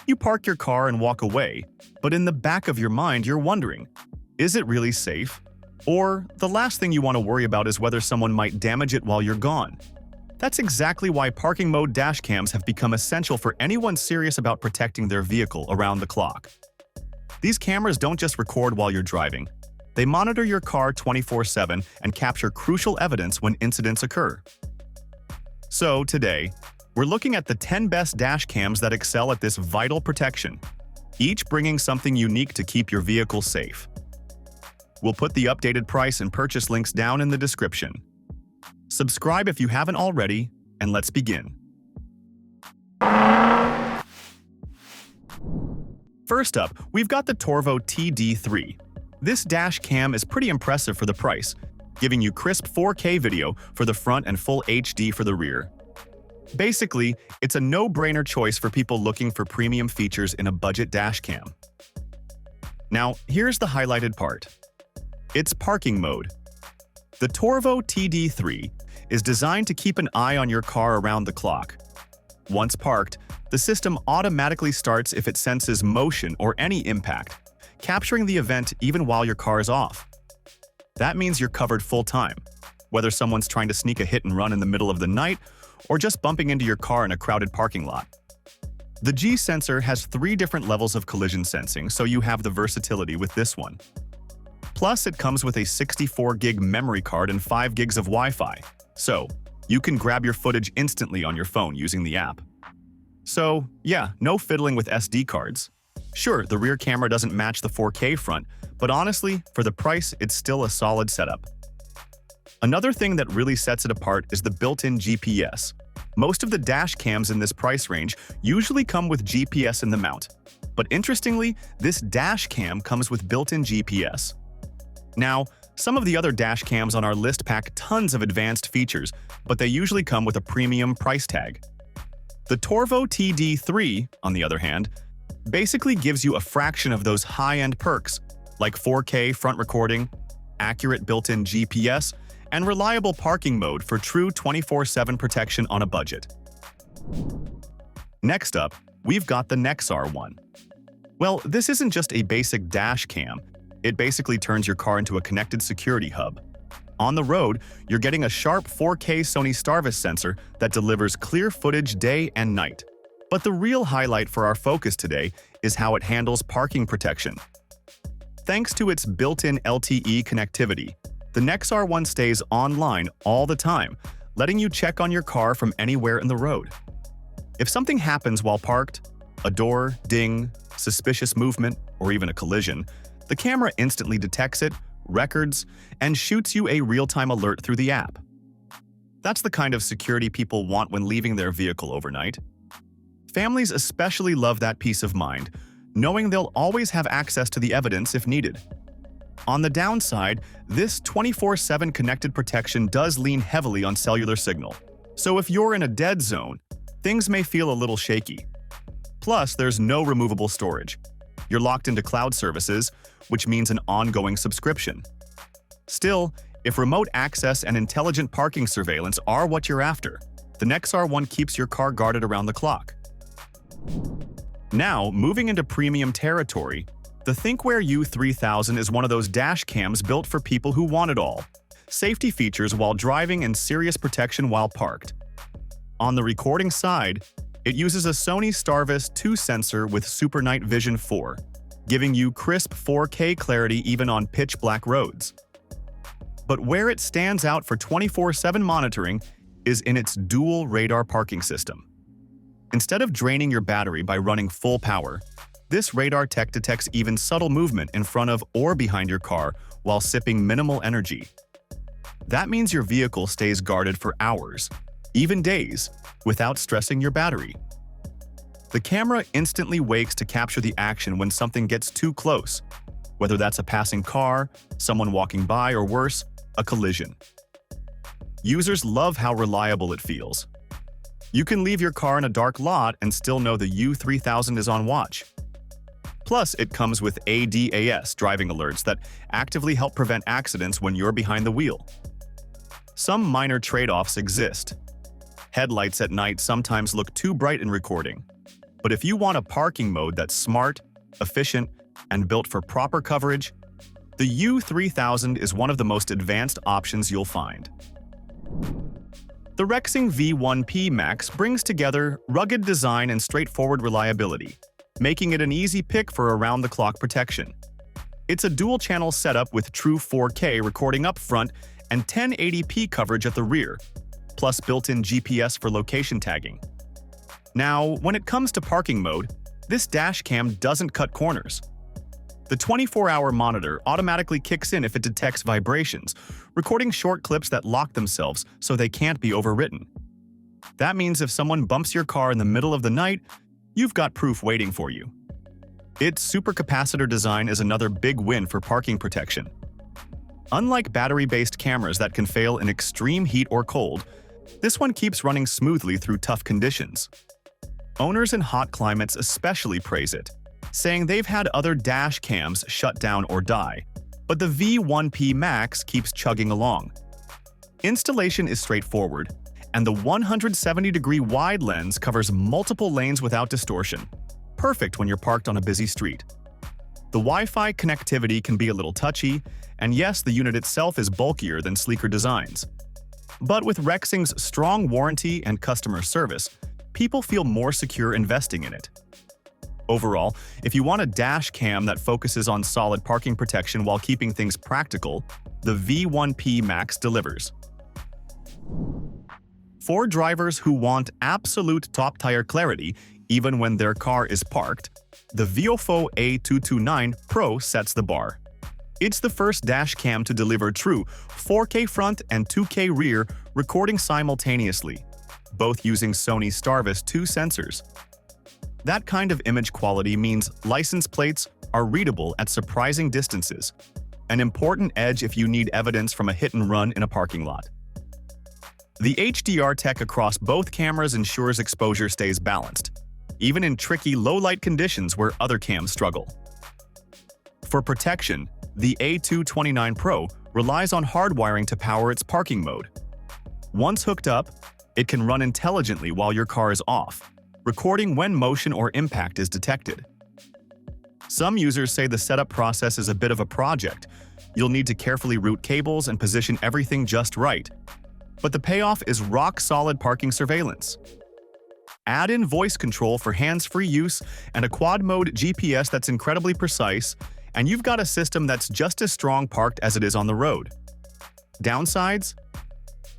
You park your car and walk away, but in the back of your mind you're wondering, is it really safe? Or the last thing you want to worry about is whether someone might damage it while you're gone. That's exactly why parking mode dash cams have become essential for anyone serious about protecting their vehicle around the clock. These cameras don't just record while you're driving. They monitor your car 24/7 and capture crucial evidence when incidents occur. So today, we're looking at the 10 best dash cams that excel at this vital protection, each bringing something unique to keep your vehicle safe. We'll put the updated price and purchase links down in the description. Subscribe if you haven't already, and let's begin. First up, we've got the Torvo TD3. This dash cam is pretty impressive for the price, giving you crisp 4K video for the front and full HD for the rear. Basically, it's a no-brainer choice for people looking for premium features in a budget dash cam. Now, here's the highlighted part. It's parking mode. The Torvo TD3 is designed to keep an eye on your car around the clock. Once parked, the system automatically starts if it senses motion or any impact, capturing the event even while your car is off. That means you're covered full-time, whether someone's trying to sneak a hit and run in the middle of the night or just bumping into your car in a crowded parking lot. The G sensor has 3 different levels of collision sensing, so you have the versatility with this one. Plus, it comes with a 64 gig memory card and 5 gigs of Wi-Fi, so you can grab your footage instantly on your phone using the app. So, yeah, no fiddling with SD cards. Sure, the rear camera doesn't match the 4K front, but honestly, for the price, it's still a solid setup. Another thing that really sets it apart is the built-in GPS. Most of the dash cams in this price range usually come with GPS in the mount, but interestingly, this dash cam comes with built-in GPS. Now, some of the other dash cams on our list pack tons of advanced features, but they usually come with a premium price tag. The Torvo TD3, on the other hand, basically gives you a fraction of those high-end perks, like 4K front recording, accurate built-in GPS, and reliable parking mode for true 24/7 protection on a budget. Next up, we've got the Nexar One. Well, this isn't just a basic dash cam. It basically turns your car into a connected security hub. On the road, you're getting a sharp 4K Sony Starvis sensor that delivers clear footage day and night. But the real highlight for our focus today is how it handles parking protection. Thanks to its built-in LTE connectivity, the Nexar One stays online all the time, letting you check on your car from anywhere in the road. If something happens while parked, a door, ding, suspicious movement, or even a collision, the camera instantly detects it, records, and shoots you a real-time alert through the app. That's the kind of security people want when leaving their vehicle overnight. Families especially love that peace of mind, knowing they'll always have access to the evidence if needed. On the downside, this 24/7 connected protection does lean heavily on cellular signal. So if you're in a dead zone, things may feel a little shaky. Plus, there's no removable storage. You're locked into cloud services, which means an ongoing subscription. Still, if remote access and intelligent parking surveillance are what you're after, the Nexar One keeps your car guarded around the clock. Now, moving into premium territory, the Thinkware U3000 is one of those dash cams built for people who want it all. Safety features while driving and serious protection while parked. On the recording side, it uses a Sony Starvis 2 sensor with Super Night Vision 4, giving you crisp 4K clarity even on pitch-black roads. But where it stands out for 24/7 monitoring is in its dual radar parking system. Instead of draining your battery by running full power, this radar tech detects even subtle movement in front of or behind your car while sipping minimal energy. That means your vehicle stays guarded for hours, even days, without stressing your battery. The camera instantly wakes to capture the action when something gets too close, whether that's a passing car, someone walking by, or worse, a collision. Users love how reliable it feels. You can leave your car in a dark lot and still know the U3000 is on watch. Plus, it comes with ADAS driving alerts that actively help prevent accidents when you're behind the wheel. Some minor trade-offs exist. Headlights at night sometimes look too bright in recording. But if you want a parking mode that's smart, efficient, and built for proper coverage, the U3000 is one of the most advanced options you'll find. The Nexar V1P Max brings together rugged design and straightforward reliability, making it an easy pick for around-the-clock protection. It's a dual-channel setup with true 4K recording up front and 1080p coverage at the rear, plus built-in GPS for location tagging. Now, when it comes to parking mode, this dash cam doesn't cut corners. The 24-hour monitor automatically kicks in if it detects vibrations, recording short clips that lock themselves so they can't be overwritten. That means if someone bumps your car in the middle of the night, you've got proof waiting for you. Its supercapacitor design is another big win for parking protection. Unlike battery-based cameras that can fail in extreme heat or cold, this one keeps running smoothly through tough conditions. Owners in hot climates especially praise it, saying they've had other dash cams shut down or die, but the V1P Max keeps chugging along. Installation is straightforward, and the 170-degree wide lens covers multiple lanes without distortion, perfect when you're parked on a busy street. The Wi-Fi connectivity can be a little touchy, and yes, the unit itself is bulkier than sleeker designs. But with Nexar's strong warranty and customer service, people feel more secure investing in it. Overall, if you want a dash cam that focuses on solid parking protection while keeping things practical, the V1P Max delivers. For drivers who want absolute top-tier clarity even when their car is parked, the VIOFO A229 Pro sets the bar. It's the first dash cam to deliver true 4K front and 2K rear recording simultaneously, both using Sony's Starvis 2 sensors. That kind of image quality means license plates are readable at surprising distances, an important edge if you need evidence from a hit-and-run in a parking lot. The HDR tech across both cameras ensures exposure stays balanced, even in tricky low-light conditions where other cams struggle. For protection, the A229 Pro relies on hardwiring to power its parking mode. Once hooked up, it can run intelligently while your car is off, recording when motion or impact is detected. Some users say the setup process is a bit of a project. You'll need to carefully route cables and position everything just right. But the payoff is rock-solid parking surveillance. Add in voice control for hands-free use and a quad-mode GPS that's incredibly precise, and you've got a system that's just as strong parked as it is on the road. Downsides?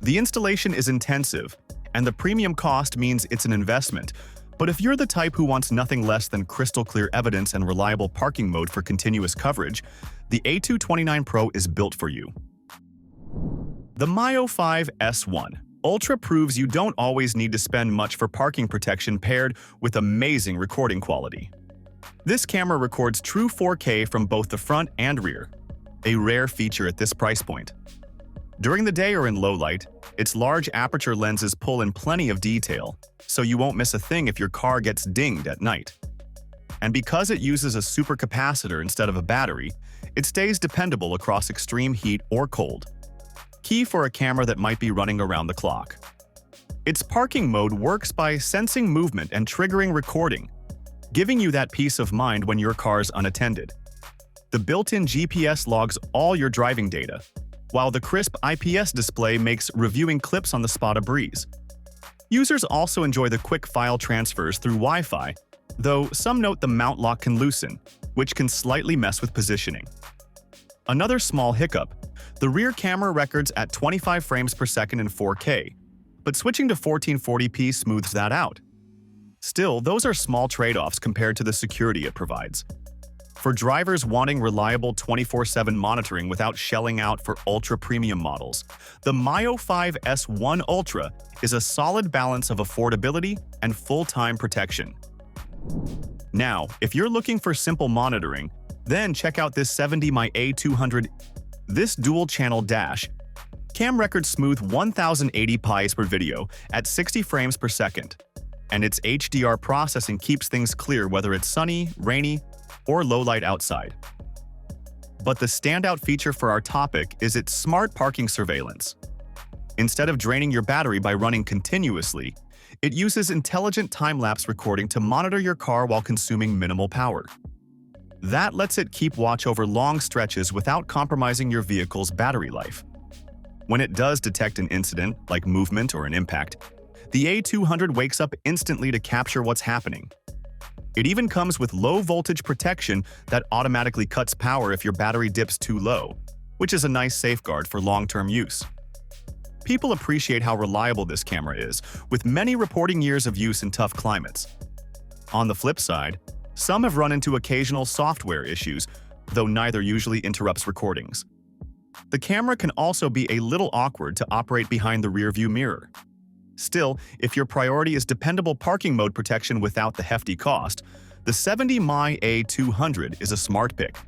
The installation is intensive, and the premium cost means it's an investment. But if you're the type who wants nothing less than crystal-clear evidence and reliable parking mode for continuous coverage, the A229 Pro is built for you. The Miofive S1 Ultra proves you don't always need to spend much for parking protection paired with amazing recording quality. This camera records true 4K from both the front and rear, a rare feature at this price point. During the day or in low light, its large aperture lenses pull in plenty of detail, so you won't miss a thing if your car gets dinged at night. And because it uses a supercapacitor instead of a battery, it stays dependable across extreme heat or cold. Key for a camera that might be running around the clock. Its parking mode works by sensing movement and triggering recording, giving you that peace of mind when your car's unattended. The built-in GPS logs all your driving data, while the crisp IPS display makes reviewing clips on the spot a breeze. Users also enjoy the quick file transfers through Wi-Fi, though some note the mount lock can loosen, which can slightly mess with positioning. Another small hiccup: the rear camera records at 25 frames per second in 4K, but switching to 1440p smooths that out. Still, those are small trade-offs compared to the security it provides. For drivers wanting reliable 24/7 monitoring without shelling out for ultra-premium models, the Miofive S1 Ultra is a solid balance of affordability and full-time protection. Now, if you're looking for simple monitoring, then check out this 70mm A200. This dual-channel dash cam records smooth 1080p per video at 60 frames per second, and its HDR processing keeps things clear whether it's sunny, rainy, or low light outside. But the standout feature for our topic is its smart parking surveillance. Instead of draining your battery by running continuously, It uses intelligent time-lapse recording to monitor your car while consuming minimal power. That lets it keep watch over long stretches without compromising your vehicle's battery life. When it does detect an incident, like movement or an impact, the A200 wakes up instantly to capture what's happening. It even comes with low-voltage protection that automatically cuts power if your battery dips too low, which is a nice safeguard for long-term use. People appreciate how reliable this camera is, with many reporting years of use in tough climates. On the flip side, some have run into occasional software issues, though neither usually interrupts recordings. The camera can also be a little awkward to operate behind the rearview mirror. Still, if your priority is dependable parking mode protection without the hefty cost, the 70mm A200 is a smart pick.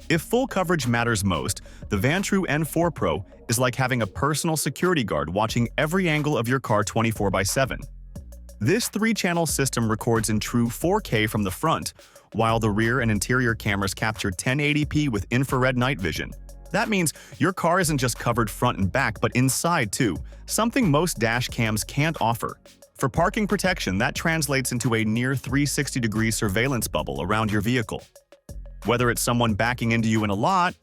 If full coverage matters most, the Vantrue N4 Pro is like having a personal security guard watching every angle of your car 24/7. This 3-channel system records in true 4K from the front, while the rear and interior cameras capture 1080p with infrared night vision. That means your car isn't just covered front and back, but inside too, something most dash cams can't offer. For parking protection, that translates into a near 360-degree surveillance bubble around your vehicle. Whether it's someone backing into you in a lot,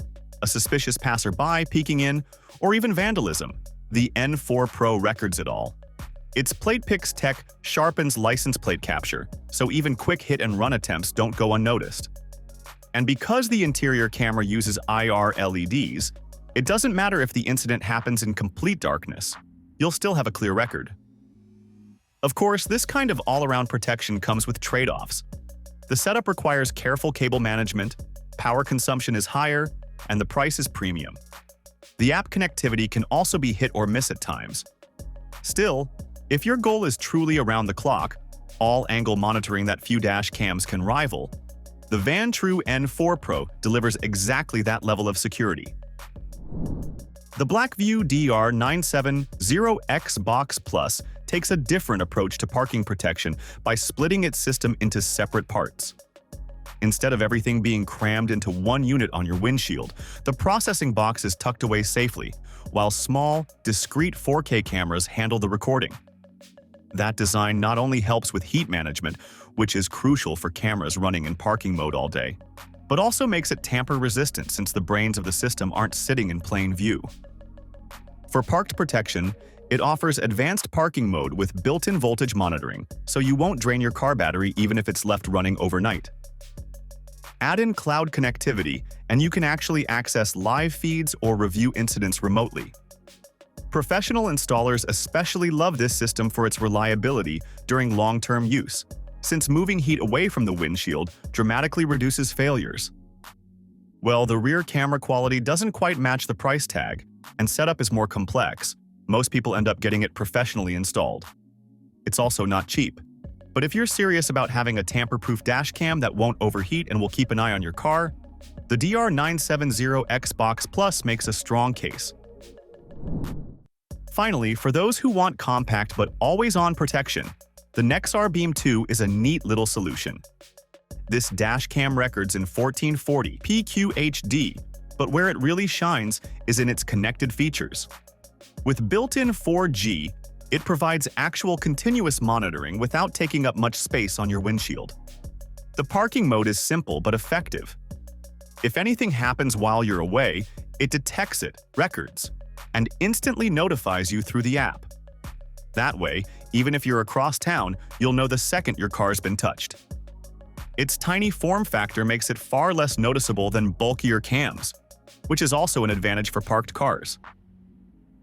a suspicious passerby peeking in, or even vandalism, the N4 Pro records it all. Its PlatePix tech sharpens license plate capture, so even quick hit-and-run attempts don't go unnoticed. And because the interior camera uses IR LEDs, it doesn't matter if the incident happens in complete darkness. You'll still have a clear record. Of course, this kind of all-around protection comes with trade-offs. The setup requires careful cable management, power consumption is higher, and the price is premium. The app connectivity can also be hit or miss at times. Still, if your goal is truly around the clock, all-angle monitoring that few dash cams can rival, the Vantrue N4 Pro delivers exactly that level of security. The BlackVue DR970X Box Plus takes a different approach to parking protection by splitting its system into separate parts. Instead of everything being crammed into one unit on your windshield, the processing box is tucked away safely, while small, discrete 4K cameras handle the recording. That design not only helps with heat management, which is crucial for cameras running in parking mode all day, but also makes it tamper-resistant since the brains of the system aren't sitting in plain view. For parked protection, it offers advanced parking mode with built-in voltage monitoring, so you won't drain your car battery even if it's left running overnight. Add in cloud connectivity, and you can actually access live feeds or review incidents remotely. Professional installers especially love this system for its reliability during long-term use, since moving heat away from the windshield dramatically reduces failures. Well, the rear camera quality doesn't quite match the price tag, and setup is more complex. Most people end up getting it professionally installed. It's also not cheap. But if you're serious about having a tamper-proof dash cam that won't overheat and will keep an eye on your car, the DR970X Box Plus makes a strong case. Finally, for those who want compact but always-on protection, the Nexar Beam2 is a neat little solution. This dash cam records in 1440 PQHD, but where it really shines is in its connected features. With built-in 4G, it provides actual continuous monitoring without taking up much space on your windshield. The parking mode is simple but effective. If anything happens while you're away, it detects it, records, and instantly notifies you through the app. That way, even if you're across town, you'll know the second your car's been touched. Its tiny form factor makes it far less noticeable than bulkier cams, which is also an advantage for parked cars.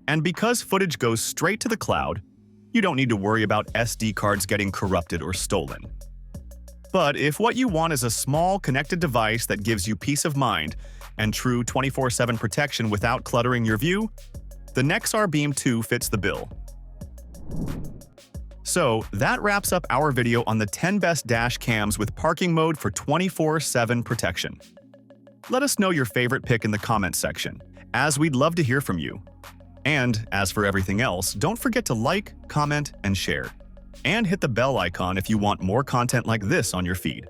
And because footage goes straight to the cloud, you don't need to worry about SD cards getting corrupted or stolen. But if what you want is a small, connected device that gives you peace of mind and true 24/7 protection without cluttering your view, the Nexar Beam2 fits the bill. So, that wraps up our video on the 10 best dash cams with parking mode for 24/7 protection. Let us know your favorite pick in the comments section, as we'd love to hear from you. And as for everything else, don't forget to like, comment, and share. And hit the bell icon if you want more content like this on your feed.